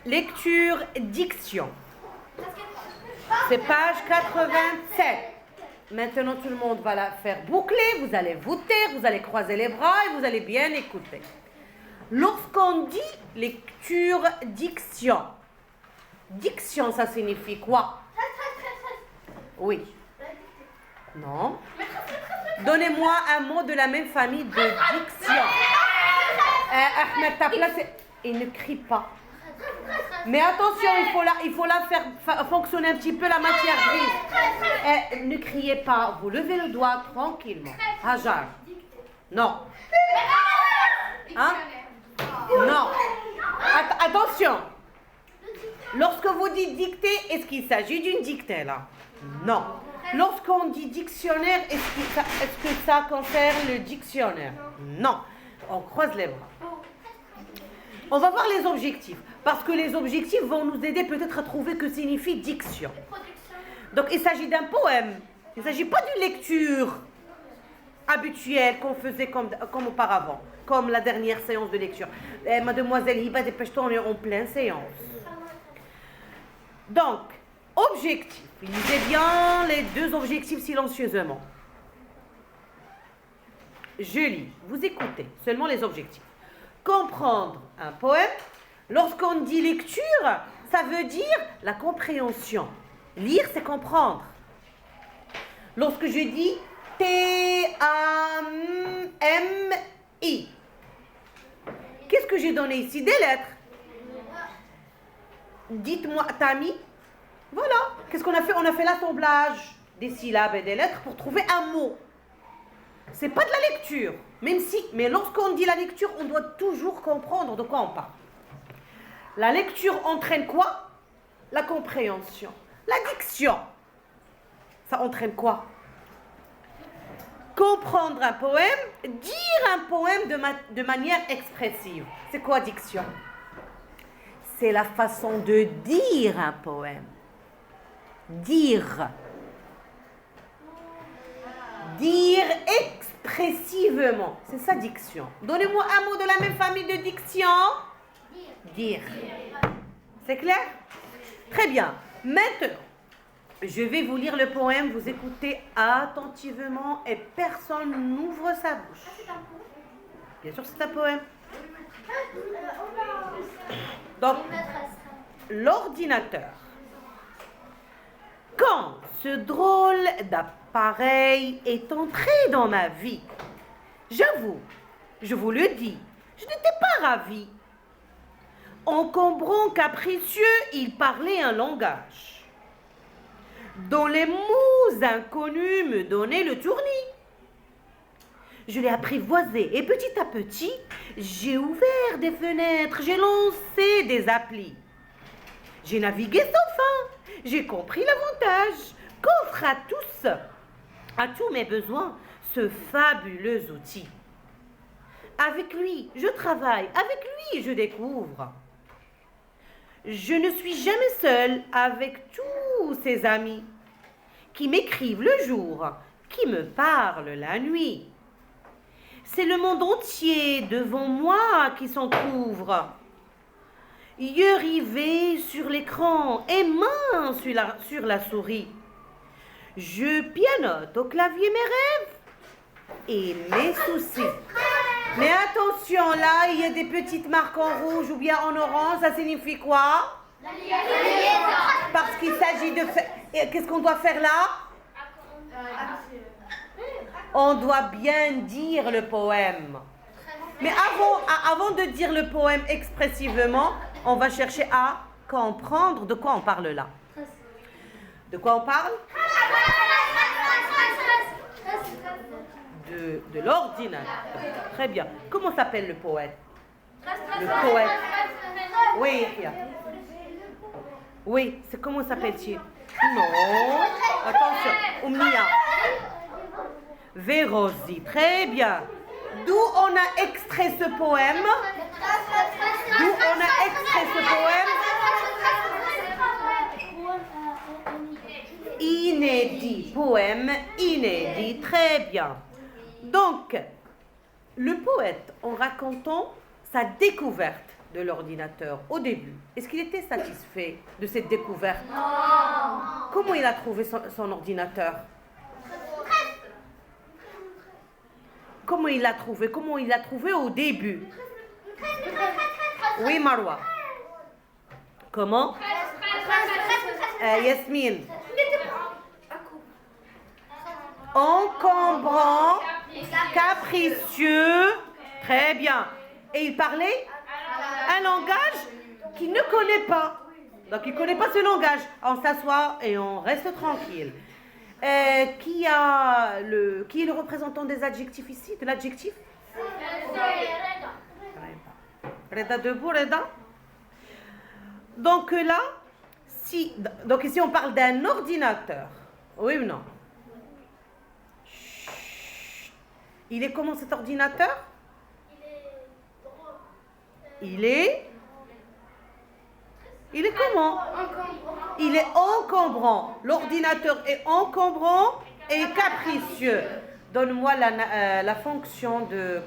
lecture, diction. C'est page 87. Maintenant, tout le monde va la faire boucler. Vous allez vous taire, vous allez croiser les bras et vous allez bien écouter. Lorsqu'on dit lecture, diction, diction, ça signifie quoi? Oui. Non. Donnez-moi un mot de la même famille de diction. Ahmed, ta place, il ne crie pas. Mais attention, il faut la faire fonctionner un petit peu la matière grise. Ne criez pas, vous levez le doigt tranquillement. Hajar. Non. Hein? Non. Attention. Lorsque vous dites dictée, est-ce qu'il s'agit d'une dictée là? Non. Lorsqu'on dit dictionnaire, est-ce que ça concerne le dictionnaire? Non. On croise les bras. On va voir les objectifs. Parce que les objectifs vont nous aider peut-être à trouver que signifie diction. Donc il s'agit d'un poème. Il ne s'agit pas d'une lecture habituelle qu'on faisait comme auparavant. Comme la dernière séance de lecture. Mademoiselle Hiba, dépêche-toi, on est en pleine séance. Donc, objectif. Lisez bien les deux objectifs silencieusement. Je lis. Vous écoutez seulement les objectifs. Comprendre un poème. Lorsqu'on dit lecture, ça veut dire la compréhension. Lire, c'est comprendre. Lorsque je dis T-A-M-I, qu'est-ce que j'ai donné ici? Des lettres. Dites-moi, Tami. Voilà. Qu'est-ce qu'on a fait? On a fait l'assemblage des syllabes et des lettres pour trouver un mot. C'est pas de la lecture. Mais lorsqu'on dit la lecture, on doit toujours comprendre de quoi on parle. La lecture entraîne quoi? La compréhension. La diction, ça entraîne quoi? Comprendre un poème, dire un poème de manière expressive. C'est quoi diction? C'est la façon de dire un poème. Dire. Dire expressivement. C'est ça diction. Donnez-moi un mot de la même famille de diction. Dire. C'est clair? Très bien. Maintenant, je vais vous lire le poème. Vous écoutez attentivement et personne n'ouvre sa bouche. Bien sûr, c'est un poème. Donc, l'ordinateur. Quand ce drôle d'appareil est entré dans ma vie, j'avoue, je vous le dis, je n'étais pas ravie. Encombrant capricieux, il parlait un langage dont les mots inconnus me donnaient le tournis. Je l'ai apprivoisé et petit à petit, j'ai ouvert des fenêtres, j'ai lancé des applis. J'ai navigué sans fin, j'ai compris l'avantage qu'offre à tous mes besoins, ce fabuleux outil. Avec lui, je travaille, avec lui, je découvre. Je ne suis jamais seule avec tous ces amis qui m'écrivent le jour, qui me parlent la nuit. C'est le monde entier devant moi qui s'entrouvre. Yeux rivés sur l'écran et mains sur la souris. Je pianote au clavier mes rêves et mes soucis. Mais attention, là, il y a des petites marques en rouge ou bien en orange. Ça signifie quoi? Parce qu'il s'agit de faire... Qu'est-ce qu'on doit faire là? On doit bien dire le poème. Mais avant de dire le poème expressivement, on va chercher à comprendre de quoi on parle là. De quoi on parle? De l'ordinateur. Très bien. Comment s'appelle le poète? Le poète. Oui, oui, c'est comment s'appelle-t-il? Non. Attention. Oumnia. Vérosi. Très bien. D'où on a extrait ce poème? D'où on a extrait ce poème? Inédit. Poème inédit. Très bien. Donc, le poète, en racontant sa découverte de l'ordinateur au début, est-ce qu'il était satisfait de cette découverte? Comment il a trouvé son ordinateur? Comment il l'a trouvé? Comment il l'a trouvé au début? Oui, Marwa. Comment? Yasmine. Encombrant, capricieux. Très bien. Et il parlait un langage qu'il ne connaît pas. Donc il ne connaît pas ce langage. On s'assoit et on reste tranquille. Qui est le représentant des adjectifs ici? De l'adjectif? Reda debout, Reda. Donc là, donc ici on parle d'un ordinateur. Oui ou non? Il est comment cet ordinateur? Il est comment? Il est encombrant. L'ordinateur est encombrant et capricieux. Donne-moi la fonction de...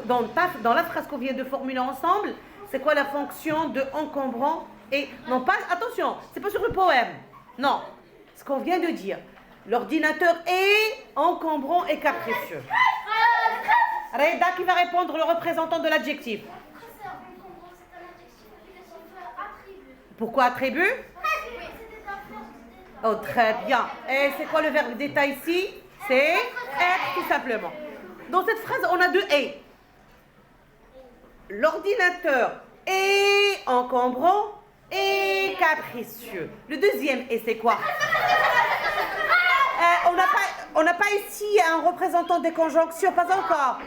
Dans la phrase qu'on vient de formuler ensemble, c'est quoi la fonction de encombrant et... Non, pas... Attention, c'est pas sur le poème. Non, ce qu'on vient de dire. L'ordinateur est encombrant et capricieux. Reda qui va répondre, le représentant de l'adjectif. Pourquoi attribut? Oh, très bien. Et c'est quoi le verbe d'état ici? C'est être, tout simplement. Dans cette phrase, on a deux « et ». L'ordinateur est encombrant et capricieux. Le deuxième « et » c'est quoi? On n'a pas ici un représentant des conjonctions, pas encore.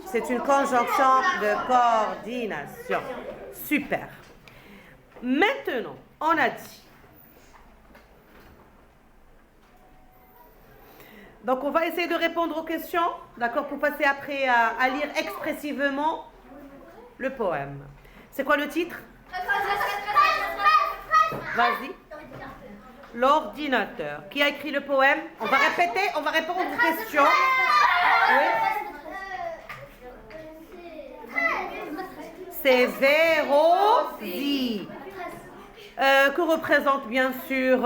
C'est une conjonction de coordination. Super. Maintenant, on a dit. Donc, on va essayer de répondre aux questions, d'accord, pour passer après à lire expressivement le poème. C'est quoi le titre? Vas-y. L'ordinateur. Qui a écrit le poème? On va répéter, on va répondre aux questions. Oui. C'est Vérosi. Que représente bien sûr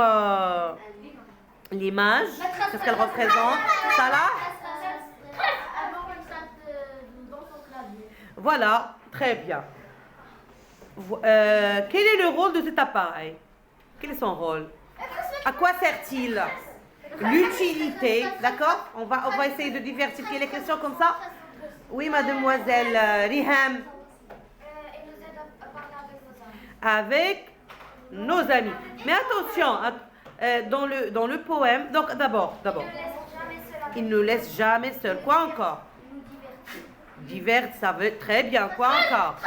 l'image? Qu'est-ce qu'elle représente? Ça là? Voilà, très bien. Quel est le rôle de cet appareil? Quel est son rôle? À quoi sert-il? L'utilité, d'accord? On va essayer de diversifier les questions comme ça. Oui, mademoiselle Riham. Avec nos amis. Mais attention, dans le poème, donc d'abord. Il ne laisse jamais seul. Quoi encore? Divers, ça veut très bien. Quoi encore?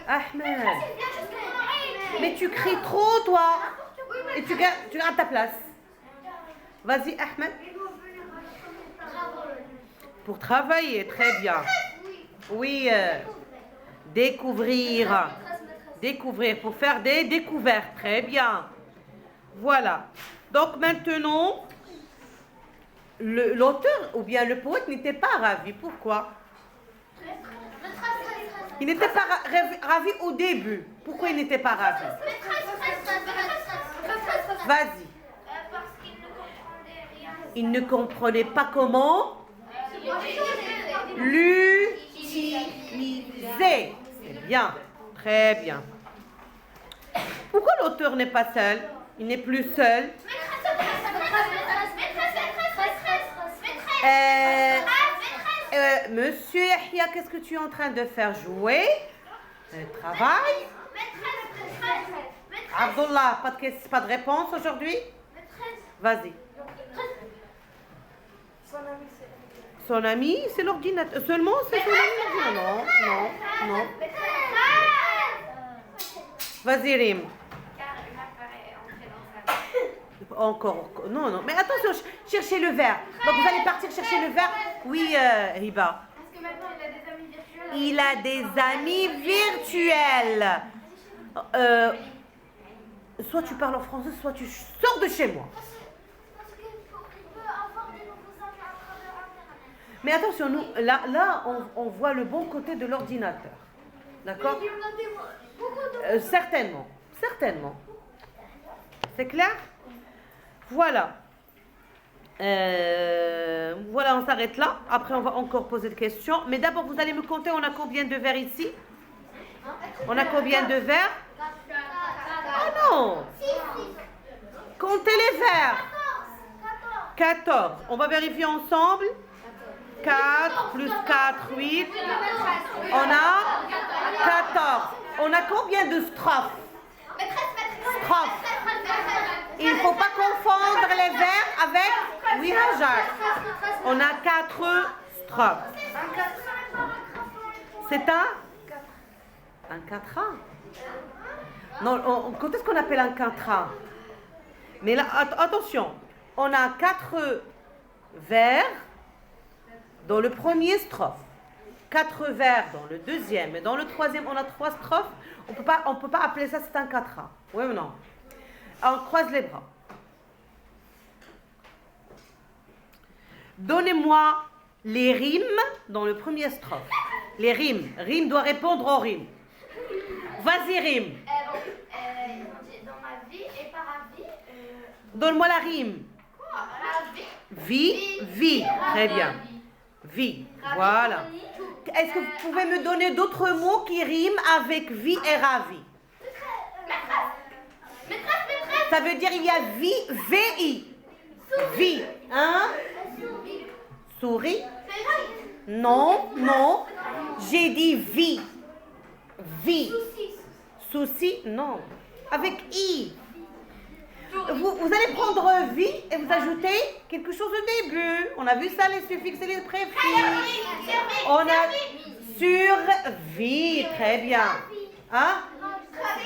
Ahmed. Mais tu cries trop, toi. Et tu gardes ta place. Vas-y, Ahmed. Pour travailler, très bien. Oui, découvrir. Découvrir, pour faire des découvertes. Très bien. Voilà. Donc maintenant, l'auteur ou bien le poète n'était pas ravi. Pourquoi? Il n'était pas ravi au début. Pourquoi il n'était pas ravi? Vas-y. Parce qu'il ne comprenait rien. Il ne comprenait pas comment l'utiliser. C'est bien. Très bien. Pourquoi l'auteur n'est pas seul? Il n'est plus seul. Monsieur Yahya, qu'est-ce que tu es en train de faire? Jouer? Travail? Abdullah, pas de réponse aujourd'hui? Vas-y. Son ami, c'est l'ordinateur. Seulement, c'est son ami? Non. Vas-y, Rim. Encore. Non. Mais attention, cherchez le verre. Donc, vous allez partir chercher le verre. Oui, Riba. Parce que maintenant, il a des amis virtuels. Il a des amis virtuels. Soit tu parles en français, soit tu sors de chez moi. Parce qu'il peut avoir des nouveaux amis à travers Mais attention, nous, là on voit le bon côté de l'ordinateur. D'accord? Il y en a beaucoup de... Certainement. Certainement. C'est clair? Voilà. Voilà, on s'arrête là. Après, on va encore poser des questions. Mais d'abord, vous allez me compter, on a combien de verres ici? On a combien de verres? Ah non! Comptez les verres. 14. On va vérifier ensemble. 4 plus 4, 8. On a 14. On a combien de strophes? Strophes. Il ne faut pas confondre les vers avec oui, Hajar. On a 4 strophes. C'est un quatrain. Non, quand est-ce qu'on appelle un quatrain? Mais là, attention, on a 4 vers dans le premier strophe, 4 vers dans le deuxième, et dans le troisième, on a 3 strophes. On peut pas appeler ça, c'est un quatrain. Oui ou non? On croise les bras. Donnez-moi les rimes dans le premier strophe. Les rimes. Rime doit répondre aux rimes. Vas-y, rime. Dans ma vie et par avis. Donne-moi la rime. Quoi? La Vie, vie. vie. Très bien. Vie. Voilà. Est-ce que vous pouvez me donner d'autres mots qui riment avec vie et ravi? Maîtresse. Ça veut dire il y a vie, V-I. Vie. Hein? Souris? Non, non. J'ai dit vie. Vie. Souci? Non. Avec I. Vous allez prendre vie et vous ajoutez quelque chose au début. On a vu ça, les suffixes et les préfixes. On a survie. Très bien. Hein?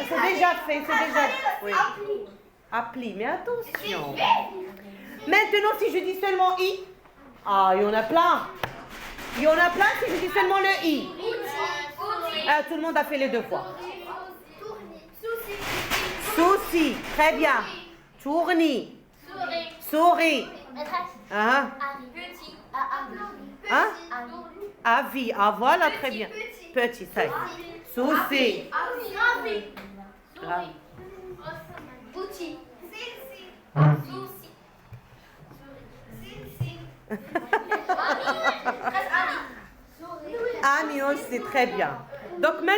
C'est déjà fait, c'est déjà fait. Oui. Appli, mais attention. Maintenant, si je dis seulement I, ah, il y en a plein. Il y en a plein si je dis seulement le I. Ah, tout le monde a fait les deux fois. Souci, très bien. Tournis. Souris. Hein? Petit. Hein? Avis. Ah, voilà, très bien. Petit, ça y est. Souci. Grave. Outil. Ami aussi, très bien. Donc maintenant,